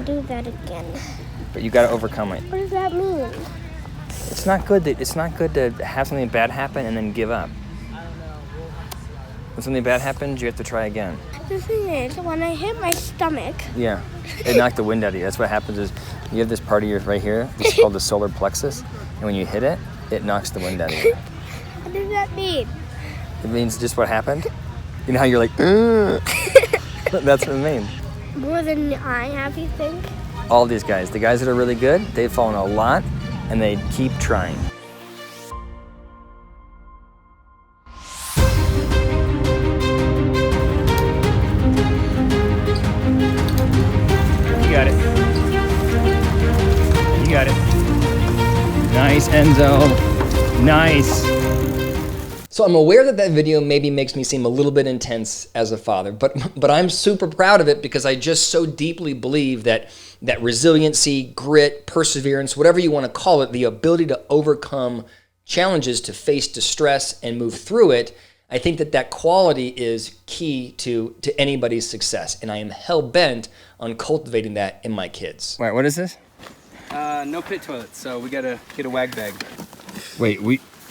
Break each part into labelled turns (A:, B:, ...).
A: do that again.
B: But you got to overcome it.
A: What does that mean?
B: It's not good to have something bad happen and then give up. When something bad happens, you have to try again.
A: The thing is, when I hit my stomach...
B: Yeah, it knocked the wind out of you. That's what happens is you have this part of yours right here. It's called the solar plexus. And when you hit it, it knocks the wind out of you.
A: What does that mean?
B: It means just what happened. You know how you're like, ugh. That's what it means.
A: More than I have, you think?
B: All these guys, the guys that are really good, they've fallen a lot and they keep trying. You got it. You got it. Nice, Enzo. Nice. So I'm aware that that video maybe makes me seem a little bit intense as a father, but I'm super proud of it because I just so deeply believe that resiliency, grit, perseverance, whatever you want to call it, the ability to overcome challenges, to face distress and move through it, I think that quality is key to anybody's success, and I am hell-bent on cultivating that in my kids. All right, what is this?
C: No pit toilet, so we gotta get a wag bag.
B: Wait,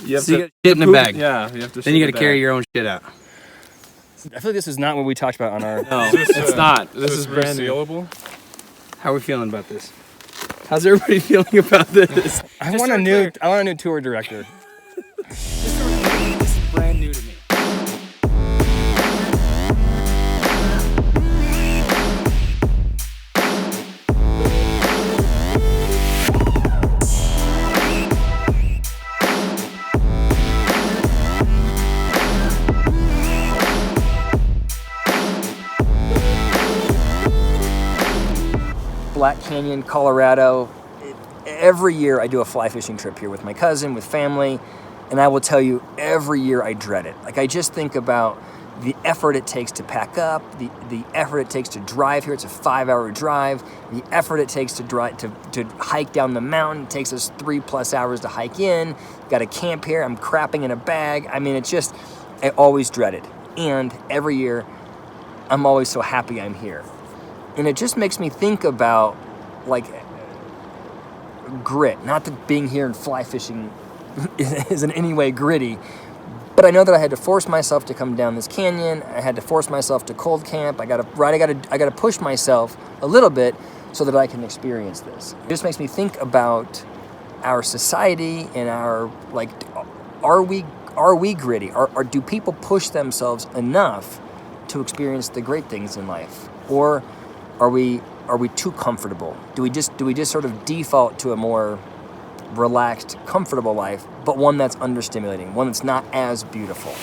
C: You have to shit in a bag.
D: Yeah, you have to.
C: Then you gotta carry your own shit out.
B: I feel like this is not what we talked about on our...
C: No, it's not. This is brand new.
D: Resealable?
C: How are we feeling about this? How's everybody feeling about this?
B: I want a new tour director.
C: This is brand new to me.
B: Black Canyon, Colorado. Every year I do a fly fishing trip here with my cousin, with family, and I will tell you, every year I dread it. Like, I just think about the effort it takes to pack up, the effort it takes to drive here. It's a 5-hour drive. The effort it takes to drive to hike down the mountain. It takes us 3+ hours to hike in. Got to camp here. I'm crapping in a bag. I mean, it's just, I always dread it. And every year, I'm always so happy I'm here. And it just makes me think about, like, grit. Not that being here and fly fishing is in any way gritty, but I know that I had to force myself to come down this canyon. I had to force myself to cold camp. I gotta push myself a little bit so that I can experience this. It just makes me think about our society and our, like, are we gritty? Do people push themselves enough to experience the great things in life? Or are we too comfortable? Do we just sort of default to a more relaxed, comfortable life, but one that's understimulating, one that's not as beautiful?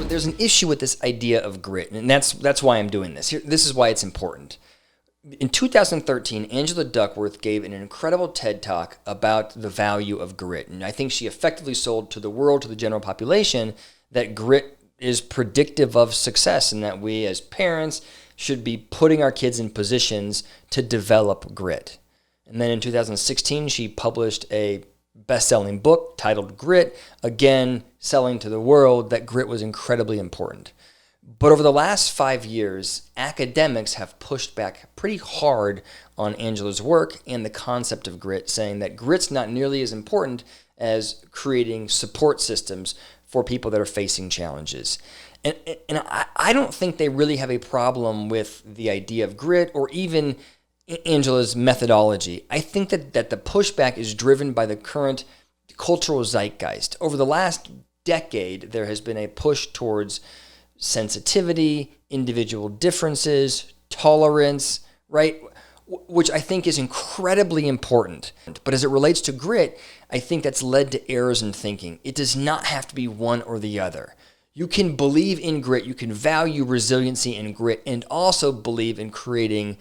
B: There's an issue with this idea of grit, and that's why I'm doing this. This is why it's important. In 2013, Angela Duckworth gave an incredible TED Talk about the value of grit, and I think she effectively sold to the world, to the general population, that grit is predictive of success, and that we as parents should be putting our kids in positions to develop grit. And then in 2016, she published a best-selling book titled Grit, again selling to the world that grit was incredibly important. But over the last 5 years, academics have pushed back pretty hard on Angela's work and the concept of grit, saying that grit's not nearly as important as creating support systems for people that are facing challenges. And I don't think they really have a problem with the idea of grit or even Angela's methodology. I think that the pushback is driven by the current cultural zeitgeist. Over the last decade, there has been a push towards sensitivity, individual differences, tolerance, right? Which I think is incredibly important. But as it relates to grit, I think that's led to errors in thinking. It does not have to be one or the other. You can believe in grit, you can value resiliency and grit, and also believe in creating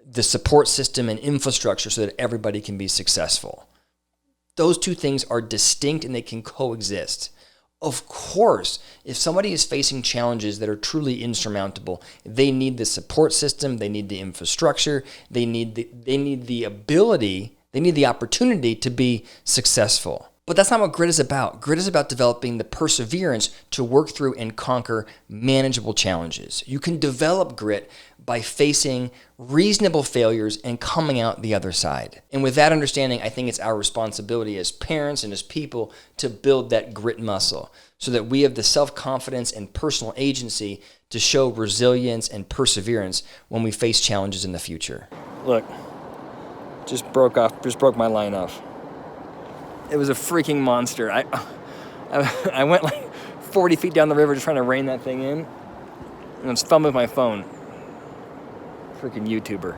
B: the support system and infrastructure so that everybody can be successful. Those two things are distinct and they can coexist. Of course, if somebody is facing challenges that are truly insurmountable, they need the support system, they need the infrastructure, they need the ability, they need the opportunity to be successful. But that's not what grit is about. Grit is about developing the perseverance to work through and conquer manageable challenges. You can develop grit by facing reasonable failures and coming out the other side. And with that understanding, I think it's our responsibility as parents and as people to build that grit muscle so that we have the self-confidence and personal agency to show resilience and perseverance when we face challenges in the future. Look, just broke my line off. It was a freaking monster. I went like 40 feet down the river just trying to rein that thing in, and I was fumbling with my phone. Freaking YouTuber.